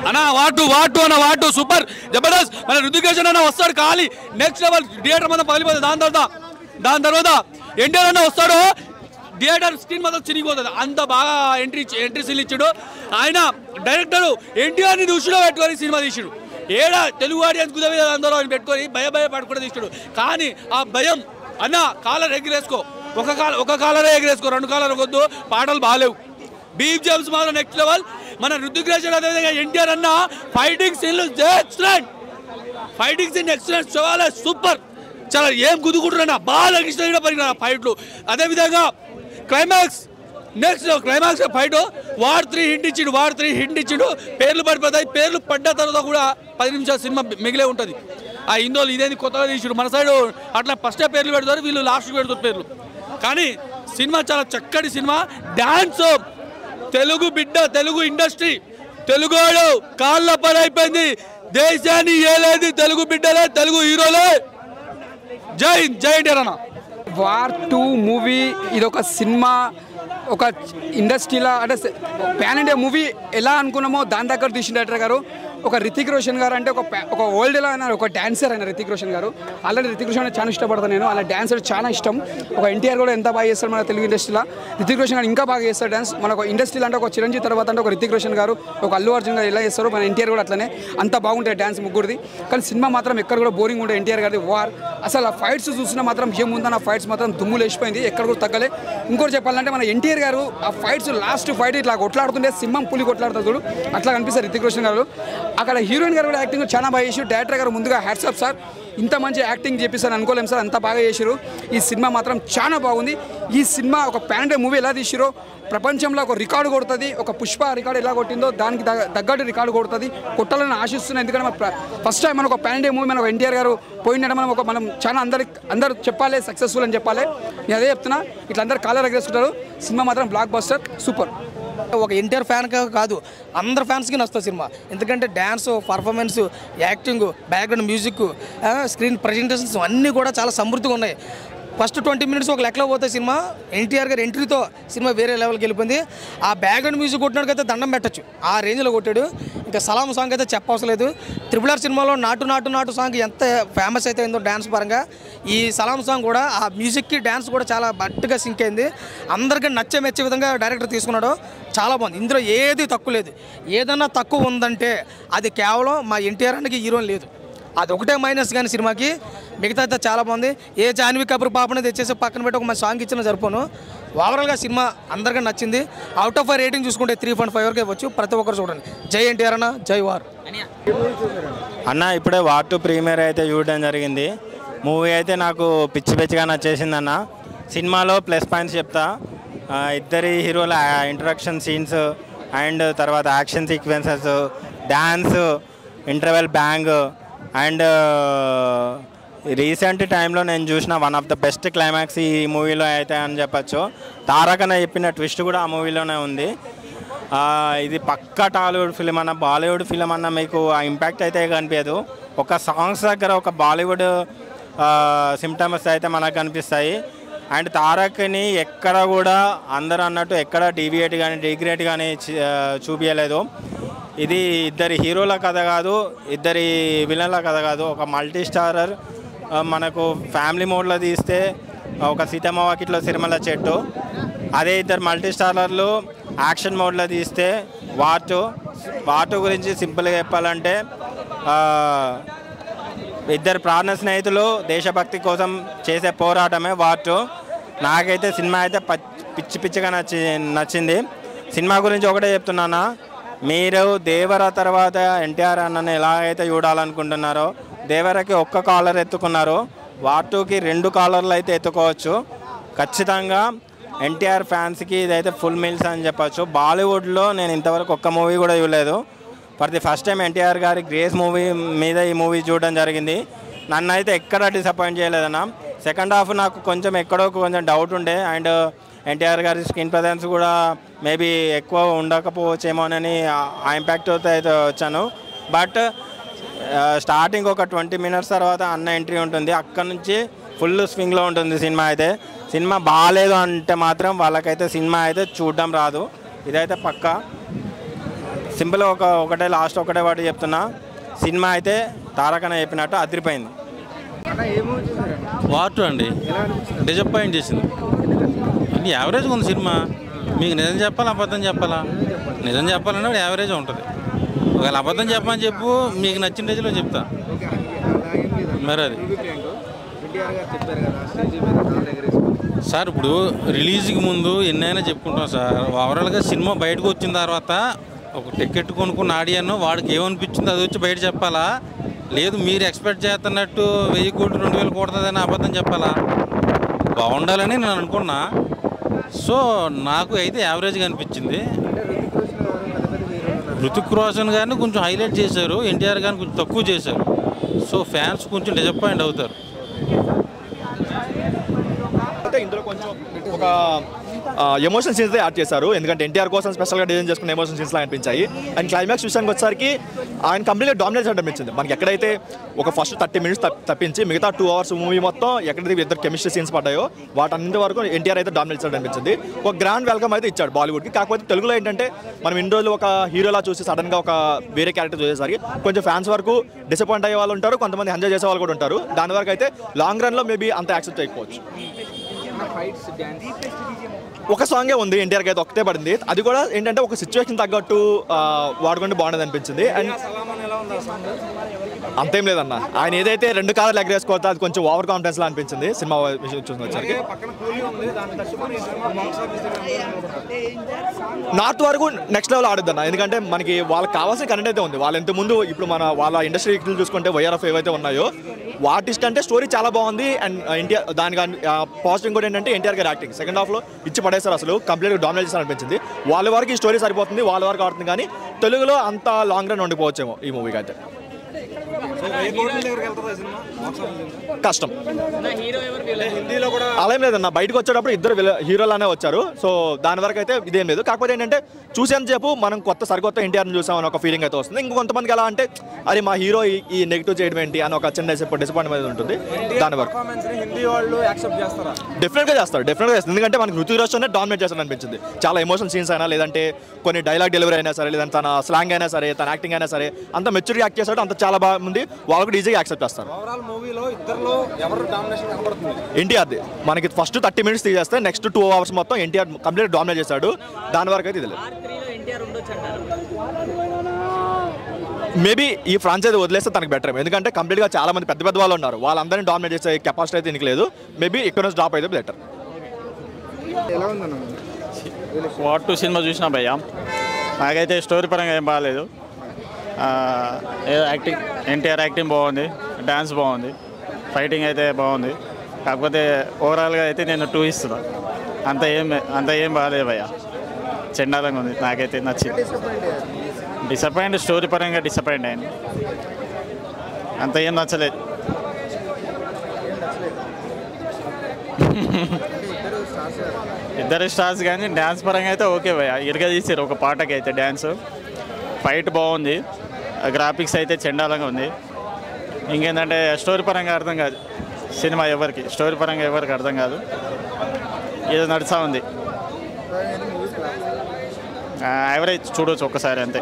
అన్న వాటు సూపర్ జబర్దస్త్. మన ఋతికేషన్ అన్న వస్తాడు ఖాళీ నెక్స్ట్ లెవెల్ థియేటర్ మొత్తం పగిలిపోతుంది. దాని తర్వాత ఎన్టీఆర్ అన్న వస్తాడు థియేటర్ స్క్రీన్ మొత్తం చిరిగిపోతుంది. అంత బాగా ఎంట్రీ సీన్ ఇచ్చాడు ఆయన. డైరెక్టర్ ఎన్టీఆర్ని దృష్టిలో పెట్టుకొని సినిమా తీసాడు. ఏడా తెలుగు ఆడియన్స్ కుదవి అందరూ ఆయన పెట్టుకొని భయపడకుండా తీసాడు. కానీ ఆ భయం అన్న కాలర్ ఎగిరేసుకో, ఒక కాలరే ఎగిరేసుకో, 2 కాలర్ వద్దు. పాటలు బాగాలేవు, బీప్ జమ్స్ మాత్రం నెక్స్ట్ లెవెల్. మన ఋతికేషన్ అదేవిధంగా ఎన్టీఆర్ అన్న ఫైటింగ్ సీన్లు ఎక్సలెంట్, చాలా సూపర్. చాలా ఏం కుదుకుంటున్నా బాగా ఇష్టంగా పరిగిన ఫైట్లు. అదేవిధంగా క్లైమాక్స్ ఫైట్ వార్ 3 హిట్ ఇచ్చిండు. పేర్లు పడిపోతాయి. పేర్లు పడ్డ తర్వాత కూడా 10 నిమిషాలు సినిమా మిగిలే ఉంటుంది. ఆ హిందోలు ఇదేంది కొత్తగా తీసాడు. మన సైడ్ అట్లా ఫస్టే పేర్లు పెడతారు, వీళ్ళు లాస్ట్కి పెడతారు పేర్లు. కానీ సినిమా చాలా చక్కటి సినిమా. డాన్స్ తెలుగు బిడ్డ, తెలుగు ఇండస్ట్రీ, తెలుగువాడు కాళ్ళ పని అయిపోయింది. దేశాన్ని ఏలేదు తెలుగు బిడ్డలే, తెలుగు హీరోలే. జై ఎన్టీఆర్ అన్న. వార్ 2 మూవీ ఇది ఒక సినిమా, ఒక ఇండస్ట్రీలో అంటే ప్యాన్ ఇండియా మూవీ ఎలా అనుకున్నామో దాని దగ్గర తీసిన డైరెక్టర్ గారు. ఒక రితిక్ రోషన్ గారు అంటే ఒక వరల్డ్లో అయినా ఒక డాన్సర్ అయిన రితిక్ రోషన్ గారు. ఆల్రెడీ రితిక్ రోషన్ చాలా ఇష్టపడతాను నేను. అలా డాన్సర్ చాలా ఇష్టం. ఒక ఎన్టీఆర్ కూడా ఎంత బాగా చేస్తాడు మన తెలుగు ఇండస్ట్రీలో. రితిక్ రోషన్ గారు ఇంకా బాగా చేస్తాడు డాన్స్. మనకు ఇండస్ట్రీలో అంటే ఒక చిరంజీవి తర్వాత అంటే ఒక రితిక్ రోషన్ గారు, ఒక అల్లు అర్జున్ గారు ఎలా చేస్తారు, మన ఎన్టీఆర్ కూడా అట్లనే అంత బాగుంటాయి డాన్స్ ముగ్గురిది. కానీ సినిమా మాత్రం ఎక్కడ కూడా బోరింగ్ ఉంటాయి. ఎన్టీఆర్ గారి వార్ అసలు ఆ ఫైట్స్ చూసినా మాత్రం ఏముందని ఆ ఫైట్స్ మాత్రం దుమ్ములు వేసిపోయింది, ఎక్కడ కూడా తగ్గలే. ఇంకోటి చెప్పాలంటే మన ఎన్టీఆర్ గారు ఆ ఫైట్స్ లాస్ట్ ఫైట్ ఇట్లా కొట్లాడుతుంటే సింహం పులి కొట్లాడుతుంది చూడు, అట్లా కనిపిస్తారు రితిక్ రోషన్ గారు. అక్కడ హీరోయిన్ గారు కూడా యాక్టింగ్ చాలా బాగా చేసి. డైరెక్టర్ గారు ముందుగా హ్యాట్స్ ఆఫ్ సార్, ఇంత మంచి యాక్టింగ్ చేపిస్తారు అనుకోలేము సార్, అంత బాగా చేసారు. ఈ సినిమా మాత్రం చాలా బాగుంది. ఈ సినిమా ఒక ప్యాన్ ఇండియా మూవీ ఎలా తీసిరో ప్రపంచంలో ఒక రికార్డు కొడుతుంది. ఒక పుష్ప రికార్డు ఎలా కొట్టిందో దానికి తగ్గట్టు రికార్డు కొడుతుంది. కొట్టాలని ఆశిస్తున్నాయి. ఎందుకంటే ఫస్ట్ టైం మనకు ఒక ప్యాన్ ఇండియా మూవీ మనకు ఎన్టీఆర్ గారు పోయినట్టు మనం చాలా అందరూ చెప్పాలి సక్సెస్ఫుల్ అని చెప్పాలి. నేను అదే చెప్తున్నా. ఇట్లా అందరు కాలర్ ఎగరేసుకుంటారు. సినిమా మాత్రం బ్లాక్ బస్టర్ సూపర్. ఒక ఎన్టీఆర్ ఫ్యాన్ కాదు, అందరు ఫ్యాన్స్కి నచ్చుతుంది సినిమా. ఎందుకంటే dance, performance, acting, background music, screen presentations అన్నీ కూడా చాలా సమృద్ధిగా ఉన్నాయి. ఫస్ట్ 20 మినిట్స్ ఒక లెక్కలో పోతే సినిమా ఎన్టీఆర్ గారు ఎంట్రీతో సినిమా వేరే లెవెల్కి వెళ్ళిపోయింది. ఆ బ్యాక్గ్రౌండ్ మ్యూజిక్ కొట్టినకైతే దండం పెట్టచ్చు, ఆ రేంజ్లో కొట్టాడు. ఇంకా సలాం సాంగ్ అయితే చెప్పవసరం లేదు. RRR సినిమాలో నాటు సాంగ్ ఎంత ఫేమస్ అయితే అయిందో డ్యాన్స్ పరంగా, ఈ సలాం సాంగ్ కూడా ఆ మ్యూజిక్కి డ్యాన్స్ కూడా చాలా బట్టుగా సింక్ అయింది. అందరికీ మెచ్చే విధంగా డైరెక్టర్ తీసుకున్నాడు. చాలా బాగుంది. ఇందులో ఏది తక్కువ లేదు. ఏదన్నా తక్కువ ఉందంటే అది కేవలం మా ఎన్టీఆర్ అన్నకి హీరోని లేదు, అది ఒకటే మైనస్. కానీ సినిమాకి మిగతా అయితే చాలా బాగుంది. ఏ జాన్వీ కపూర్ పాపని తెచ్చేసి పక్కన పెట్టి ఒక మంచి సాంగ్ ఇచ్చినా సరిపోను. ఓవరాల్గా సినిమా అందరికీ నచ్చింది. అవుట్ ఆఫ్ 5 రేటింగ్ చూసుకుంటే 3.5 వరకు ఇవ్వచ్చు. ప్రతి ఒక్కరు చూడండి. జై ఎన్టీఆర్ అన్న, జై వార్ అన్న. ఇప్పుడే వార్ 2 ప్రీమియర్ అయితే చూడడం జరిగింది. మూవీ అయితే నాకు పిచ్చిగా నచ్చేసింది అన్న. సినిమాలో ప్లస్ పాయింట్స్ చెప్తా. ఇద్దరి హీరోల ఇంట్రడక్షన్ సీన్స్ అండ్ తర్వాత action sequences, dance, interval bang and recent టైంలో నేను చూసిన one of the best climax ఈ మూవీలో అయితే అని చెప్పచ్చు. తారకన చెప్పిన ట్విస్ట్ కూడా ఆ మూవీలోనే ఉంది. ఇది పక్కా టాలీవుడ్ ఫిలిం అన్న, బాలీవుడ్ ఫిలిం అన్న మీకు ఆ ఇంపాక్ట్ అయితే కనిపించదు. ఒక సాంగ్స్ దగ్గర ఒక బాలీవుడ్ సిమ్టమ్స్ అయితే మనకు కనిపిస్తాయి. అండ్ తారక్ని ఎక్కడ కూడా అందరూ అన్నట్టు ఎక్కడ డీవియేట్ కానీ డిగ్రేట్ కానీ చూపించలేదు. ఇది ఇద్దరి హీరోల కథ కాదు, ఇద్దరి విలన్ల కథ కాదు. ఒక మల్టీ స్టారర్ మనకు ఫ్యామిలీ మోడ్లో తీస్తే ఒక సీతమ్మ వాకిట్లో సిరిమల్ల చెట్టు, అదే ఇద్దరు మల్టీ స్టారర్లు యాక్షన్ మోడ్లో తీస్తే వార్ 2 గురించి సింపుల్గా చెప్పాలంటే ఇద్దరు ప్రాణ స్నేహితులు దేశభక్తి కోసం చేసే పోరాటమే వార్ 2. నాకైతే సినిమా అయితే పిచ్చిగా నచ్చింది. సినిమా గురించి ఒకటే చెప్తున్నానా, మీరు దేవర తర్వాత ఎన్టీఆర్ అన్నని ఎలాగైతే చూడాలనుకుంటున్నారో, దేవరకి ఒక్క కాలర్ ఎత్తుకున్నారో వార్ 2కి 2 కాలర్లు అయితే ఎత్తుకోవచ్చు. ఖచ్చితంగా ఎన్టీఆర్ ఫ్యాన్స్కి ఇదైతే ఫుల్ మీల్స్ అని చెప్పచ్చు. బాలీవుడ్లో నేను ఇంతవరకు ఒక్క మూవీ కూడా చూడలేదు. For the first time NTR గారి గ్రేస్ మూవీ మీద ఈ మూవీ చూడడం జరిగింది. నన్ను అయితే ఎక్కడ డిసప్పాయింట్ చేయలేదన్న. సెకండ్ హాఫ్ నాకు కొంచెం డౌట్ ఉండే. అండ్ ఎన్టీఆర్ గారి స్క్రీన్ ప్రజెన్స్ కూడా మేబీ ఎక్కువ ఉండకపోవచ్చేమోనని ఆ ఇంపాక్ట్ అయితే వచ్చాను. బట్ స్టార్టింగ్ ఒక 20 మినిట్స్ తర్వాత అన్న ఎంట్రీ ఉంటుంది. అక్కడ నుంచి ఫుల్ స్వింగ్లో ఉంటుంది సినిమా అయితే. సినిమా బాగాలేదు అంటే మాత్రం వాళ్ళకైతే సినిమా అయితే చూడడం రాదు. ఇదైతే పక్కా. సింపుల్గా ఒకటే లాస్ట్ ఒకటే వాటి చెప్తున్నా, సినిమా అయితే తారకన చెప్పినట్టు అదిరిపోయింది. వార్ 2 అండి, డిసప్పాయింట్ చేసింది. అంటే యావరేజ్గా ఉంది సినిమా. మీకు నిజం చెప్పాలా అబద్ధం చెప్పాలా? నిజం చెప్పాలన్నా యావరేజ్ ఉంటుంది. ఒకవేళ అబద్ధం చెప్పమని చెప్పు, మీకు నచ్చిన రేంజ్లో చెప్తా. మరి అది సార్, ఇప్పుడు రిలీజ్కి ముందు ఎన్నైనా చెప్పుకుంటాం సార్. ఓవరాల్గా సినిమా బయటకు వచ్చిన తర్వాత ఒక టికెట్ కొనుక్కున్న ఆడియన్ వాడికి ఏమనిపించిందో అది వచ్చి బయట చెప్పాలా? లేదు మీరు ఎక్స్పెక్ట్ చేస్తున్నట్టు 1000 కోట్లు 2000 కొడుతుందని అబద్ధం చెప్పాలా? బాగుండాలని నేను అనుకున్నా. సో నాకు అయితే యావరేజ్గా అనిపించింది. హృతిక్ రోషన్ గారిని కొంచెం హైలైట్ చేశారు, ఎన్టీఆర్ గారిని కొంచెం తక్కువ చేశారు. సో ఫ్యాన్స్ కొంచెం డిసప్పాయింట్ అవుతారు. అంటే ఇందులో కొంచెం ఒక ఎమోషన్ సీన్స్ యాడ్ చేశారు, ఎందుకంటే ఎన్టీఆర్ కోసం స్పెషల్గా డిజైన్ చేసుకున్న ఎమోషన్ సీన్స్ అనిపించాయి. అండ్ క్లైమాక్స్ విషయానికి వచ్చేసరికి ఆయన కంప్లీట్గా డామినేట్ అనిపించింది. మనకి ఎక్కడైతే ఒక ఫస్ట్ 30 మినిట్స్ తప్పించి మిగతా 2 అవర్స్ మూవీ మొత్తం ఎక్కడైతే ఇద్దరు కెమిస్ట్రీ సీన్స్ పడ్డాయో వాటన్నింటి వరకు ఎన్టీఆర్ అయితే డామినేట్ అనిపించింది. ఒక గ్రాండ్ వెల్కమ్ అయితే ఇచ్చాడు బాలీవుడ్కి. కాకపోతే తెలుగులో ఏంటంటే మనం ఇన్ని రోజులు ఒక హీరోలా చూసి సడన్గా ఒక వేరే క్యారెక్టర్ చూసేసరికి కొంచెం ఫ్యాన్స్ వరకు డిసప్పాయింట్ అయ్యే వాళ్ళు ఉంటారు, కొంతమంది ఎంజాయ్ చేసే వాళ్ళు కూడా ఉంటారు. దాని వరకు అయితే లాంగ్ రన్లో మేబీ అంత యాక్సెప్ట్ చేయకపోవచ్చు. ఒక సాంగే ఉంది ఎన్టీఆర్కి అయితే, ఒకటే పడింది. అది కూడా ఏంటంటే ఒక సిచ్యువేషన్ తగ్గట్టు వాడుకుంటే బాగుండేది అనిపించింది. అండ్ అంతేం లేదన్న, ఆయన ఏదైతే 2 కార్లు ఎగరేసుకోవచ్చో అది కొంచెం ఓవర్ కాన్ఫిడెన్స్ లా అనిపించింది సినిమా విషయం చూసినసరికి. నార్త్ వరకు నెక్స్ట్ లెవెల్ ఆడుద్దన్న, ఎందుకంటే మనకి వాళ్ళకి కావాల్సిన కంటెంట్ అయితే ఉంది. వాళ్ళు ఇంతకుముందు ఇప్పుడు వాళ్ళ ఇండస్ట్రీ చూసుకుంటే వైఆర్ఎఫ్ ఏవైతే ఉన్నాయో వాటిస్ట్ అంటే స్టోరీ చాలా బాగుంది. అండ్ ఎన్టీఆర్ దానికి పాజిటివ్ కూడా ఏంటంటే ఎన్టీఆర్ గారి యాక్టింగ్ సెకండ్ హాఫ్లో ఇచ్చి పడేస్తారు, అసలు కంప్లీట్గా డామినేట్ చేస్తారు అనిపించింది. వాళ్ళ వరకు ఈ స్టోరీ సరిపోతుంది, వాళ్ళ వరకు ఆడుతుంది. కానీ తెలుగులో అంత లాంగ్ రన్ ఉండిపోవచ్చేమో ఈ మూవీకి అయితే. కష్టం అలా ఏం లేదన్న, బయటకు వచ్చేటప్పుడు ఇద్దరు హీరోలానే వచ్చారు. సో దాని వరకు అయితే ఇదేం లేదు. కాకపోతే ఏంటంటే చూసేంతసేపు మనం సరికొత్త ఎన్టీఆర్ని చూసామని ఒక ఫీలింగ్ అయితే వస్తుంది. ఇంకొంతమందికి ఎలా అంటే అది మా హీరో ఈ నెగిటివ్ చేయడం ఏంటి అని ఒక చిన్న డిసప్పాయింట్మెంట్ ఉంటుంది. దాని వరకు డెఫినెట్గా చేస్తారు. ఎందుకంటే మనకి హృతిక్ రోషన్ డామినేట్ చేస్తాడు అనిపించింది. చాలా ఎమోషనల్ సీన్స్ అయినా, లేదంటే కొన్ని డైలాగ్ డెలివరీ అయినా సరే, లేదంటే తన స్లాంగ్ అయినా సరే, తన యాక్టింగ్ అయినా సరే, అంత మెచ్యూర్గా యాక్ట్ చేస్తాడు. అంత చాలా బాగుంది, వాళ్ళు కూడా ఈజీగా యాక్సెప్ట్ చేస్తారు. ఎన్టీఆర్ది మనకి ఫస్ట్ 30 మినిట్స్ తీసేస్తే నెక్స్ట్ 2 అవర్స్ మొత్తం ఎన్టీఆర్ కంప్లీట్ డామినేట్ చేశాడు. దాని వరకు అయితే ఇది లేదు. మేబీ ఈ ఫ్రాంచైజీ వదిలేస్తే తనకు బెటర్, ఎందుకంటే కంప్లీట్గా చాలా మంది పెద్ద వాళ్ళు ఉన్నారు, వాళ్ళందరినీ డామినేట్ చేసే కెపాసిటీ అయితే ఇంక లేదు. మేబీ ఇక్కడ నుంచి డ్రాప్ అయితే బెటర్. వార్ 2 సినిమా చూసినా భయ్యా, నాకైతే స్టోరీ పరంగా ఏం బాగాలేదు. యాక్టింగ్ ఎన్టీఆర్ యాక్టింగ్ బాగుంది, డ్యాన్స్ బాగుంది, ఫైటింగ్ అయితే బాగుంది. కాకపోతే ఓవరాల్గా అయితే నేను 2 ఇస్తున్నా. అంత ఏం బాగాలేదు భయ్యా, చెండాలంగా ఉంది. నాకైతే నచ్చింది. డిసప్పాయింట్, స్టోరీ పరంగా డిసప్పాయింట్ అయింది. అంత ఏం నచ్చలేదు. ఇద్దరు స్టార్స్ కానీ డ్యాన్స్ పరంగా అయితే ఓకే భయ్యా, ఇరుగా తీసారు ఒక పాటకి అయితే. డ్యాన్స్ ఫైట్ బాగుంది, గ్రాఫిక్స్ అయితే చెండాలంగా ఉంది. ఇంకేంటంటే స్టోరీ పరంగా అర్థం కాదు సినిమా, స్టోరీ పరంగా ఎవరికి అర్థం కాదు, ఏదో నడుస్తూ ఉంది. యావరేజ్ చూడవచ్చు ఒక్కసారి అంతే.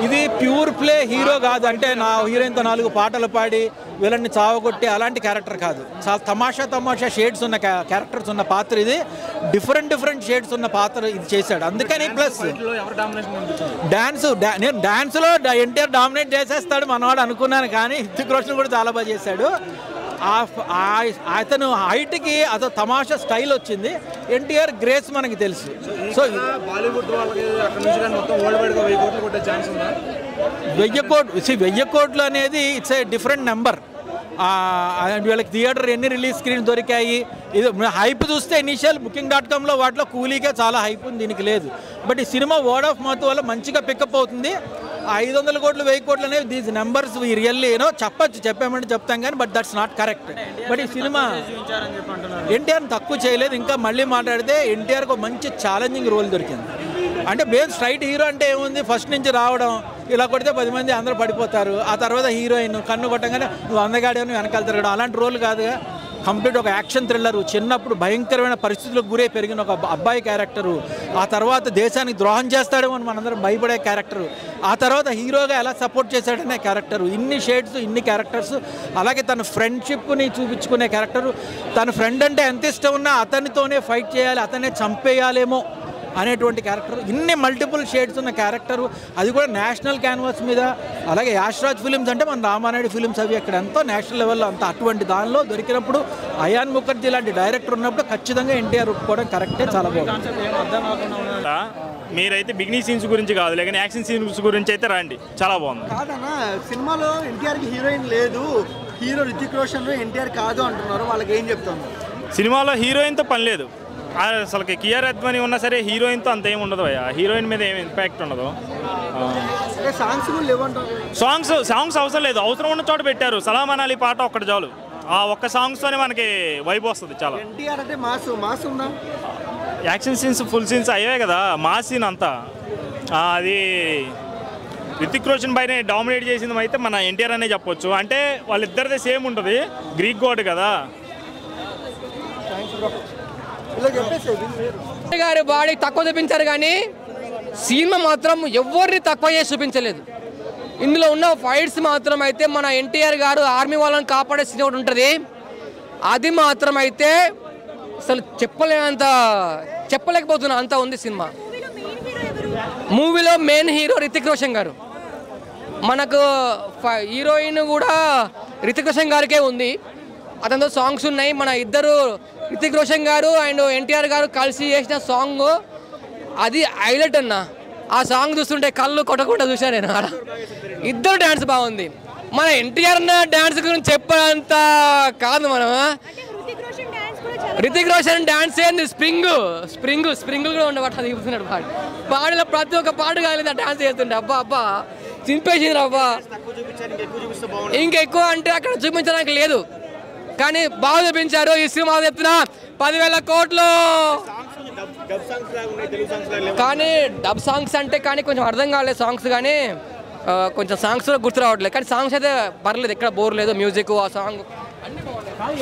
ఇది ప్యూర్ ప్లే హీరో కాదు, అంటే నా హీరోయిన్తో 4 పాటలు పాడి వీళ్ళని చావగొట్టి అలాంటి క్యారెక్టర్ కాదు. చాలా తమాషా షేడ్స్ ఉన్న క్యారెక్టర్స్ ఉన్న పాత్ర ఇది. డిఫరెంట్ షేడ్స్ ఉన్న పాత్ర ఇది చేశాడు. అందుకని ప్లస్ నేను డ్యాన్స్లో ఎన్టీఆర్ డామినేట్ చేసేస్తాడు మనవాడు అనుకున్నాను, కానీ హృతిక్ రోషన్ కూడా చాలా బాగా చేశాడు. అతను హైట్కి అతను తమాషా స్టైల్ వచ్చింది. ఎన్టీఆర్ గ్రేస్ మనకి తెలుసు. సో బాలీవుడ్ వాళ్ళకి అక్కడ నుంచి మొత్తం వరల్డ్ వైడ్గా 1000 కోట్లు కొట్టే ఛాన్స్ ఉందా? 1000 కోట్లు అనేది ఇట్స్ ఏ డిఫరెంట్ నెంబర్. వీళ్ళకి థియేటర్ ఎన్ని రిలీజ్ స్క్రీన్ దొరికాయి, ఇది హైప్ చూస్తే ఇనీషియల్ వాటిలో కూలీగా చాలా హైప్ ఉంది, దీనికి లేదు. బట్ ఈ సినిమా వర్డ్ ఆఫ్ మౌత్ వల్ల మంచిగా పికప్ అవుతుంది. 500 కోట్లు 1000 కోట్లు అనేవి దీస్ నెంబర్స్ రియల్లీ చెప్పామంటే చెప్తాం కానీ but that's not correct. But ఈ సినిమా ఎన్టీఆర్ని తక్కువ చేయలేదు. ఇంకా మళ్ళీ మాట్లాడితే ఎన్టీఆర్కి ఒక మంచి ఛాలెంజింగ్ రోల్ దొరికింది. అంటే బేస్ స్ట్రైట్ హీరో అంటే ఏముంది, ఫస్ట్ నుంచి రావడం, ఇలా కొడితే 10 మంది అందరూ పడిపోతారు, ఆ తర్వాత హీరోయిన్ కన్ను కొట్టగానే నువ్వు అందగాడే వెనకాల తిరగడం, అలాంటి రోల్ కాదుగా. కంప్లీట్ ఒక యాక్షన్ థ్రిల్లరు. చిన్నప్పుడు భయంకరమైన పరిస్థితులకు గురై పెరిగిన ఒక అబ్బాయి క్యారెక్టరు, ఆ తర్వాత దేశానికి ద్రోహం చేస్తాడేమో అని మనందరం భయపడే క్యారెక్టరు, ఆ తర్వాత హీరోగా ఎలా సపోర్ట్ చేశాడనే క్యారెక్టరు. ఇన్ని షేడ్స్, ఇన్ని క్యారెక్టర్స్. అలాగే తన ఫ్రెండ్షిప్ని చూపించుకునే క్యారెక్టరు. తన ఫ్రెండ్ అంటే ఎంత ఇష్టం ఉన్నా అతనితోనే ఫైట్ చేయాలి, అతనే చంపేయాలేమో అనేటువంటి క్యారెక్టర్. ఇన్ని మల్టిపుల్ షేడ్స్ ఉన్న క్యారెక్టరు, అది కూడా నేషనల్ క్యాన్వాస్ మీద. అలాగే యాష్రాజ్ ఫిలిమ్స్ అంటే మన రామానాయుడు ఫిలిమ్స్ అవి అక్కడ ఎంతో నేషనల్ లెవెల్లో అంత అటువంటి దానిలో దొరికినప్పుడు అయాన్ ముఖర్జీ లాంటి డైరెక్టర్ ఉన్నప్పుడు ఖచ్చితంగా ఎన్టీఆర్ ఒప్పుకోవడం కరెక్టే. చాలా బాగుంది. మీరైతే బిగినింగ్ సీన్స్ గురించి కాదు, లేకపోతే యాక్షన్ సీన్స్ గురించి అయితే రండి, చాలా బాగుంది. కాదన్నా, సినిమాలో ఎన్టీఆర్కి హీరోయిన్ లేదు, హీరో రితిక్ రోషన్ ఎన్టీఆర్ కాదు అంటున్నారు, వాళ్ళకి ఏం చెప్తాను? సినిమాలో హీరోయిన్తో పని లేదు అసలుకి. కియారా అద్వానీ ఉన్నా సరే హీరోయిన్తో అంత ఏమి ఉండదు అయ్యా, హీరోయిన్ మీద ఏమి ఇంపాక్ట్ ఉండదు. సాంగ్స్ అవసరం లేదు, అవసరం ఉన్న చోట పెట్టారు. సలాం అనాలి పాట ఒక్కటి చాలు, ఆ ఒక్క సాంగ్స్తోనే మనకి వైబ్ వస్తుంది చాలా. ఎన్టీఆర్ అంటే మాస్ ఉందా? యాక్షన్ సీన్స్ ఫుల్ సీన్స్ అయ్యాయి కదా, మాస్ సీన్ అంతా అది రితిక్ రోషన్ పైన డామినేట్ చేసింది అయితే మన ఎన్టీఆర్ అనే చెప్పొచ్చు. అంటే వాళ్ళిద్దరిదే సేమ్ ఉంటుంది, గ్రీక్ గాడ్ కదా. గారి బాడీ తక్కువ చూపించారు కానీ సినిమా మాత్రం ఎవరిని తక్కువ చేసి చూపించలేదు. ఇందులో ఉన్న ఫైట్స్ మాత్రం అయితే మన ఎన్టీఆర్ గారు ఆర్మీ వాళ్ళని కాపాడే సీన్ ఒకటి ఉంటుంది, అది మాత్రం అయితే అసలు చెప్పలేకపోతున్నా, అంత ఉంది సినిమా. మూవీలో మెయిన్ హీరో రితిక్ రోషన్ గారు. మనకు హీరోయిన్ కూడా రితిక్ రోషన్ గారికే ఉంది, అతనితో సాంగ్స్ ఉన్నాయి. మన ఇద్దరు రితిక్ రోషన్ గారు అండ్ ఎన్టీఆర్ గారు కలిసి చేసిన సాంగ్ అది హైలైట్ అన్న. ఆ సాంగ్ చూస్తుంటే కళ్ళు కొట్టకుండా చూశాను నేను. ఆడ ఇద్దరు డ్యాన్స్ బాగుంది. మన ఎన్టీఆర్ డ్యాన్స్ గురించి చెప్పేంత కాదు మనం. రితిక్ రోషన్ డ్యాన్స్ ఏంది, స్ప్రింగ్ కూడా ఉండబట్ట అది చూస్తున్నాడు. పాడిన ప్రతి ఒక్క పాట కాలేదు, డ్యాన్స్ చేస్తుండే. అబ్బా చింపేసింది అబ్బా. ఇంకెక్కువ అంటే అక్కడ చూపించడానికి లేదు, కానీ బాగా చూపించారు. ఈ సినిమా చెప్తున్నా 10,000 కోట్లు. కానీ డబ్ సాంగ్స్ అంటే కానీ కొంచెం అర్థం కాలేదు సాంగ్స్, కానీ కొంచెం సాంగ్స్ గుర్తు రావట్లేదు. కానీ సాంగ్స్ అయితే పర్లేదు, ఎక్కడ బోర్ లేదు. మ్యూజిక్, ఆ సాంగ్ అన్ని బాగున్నాయి.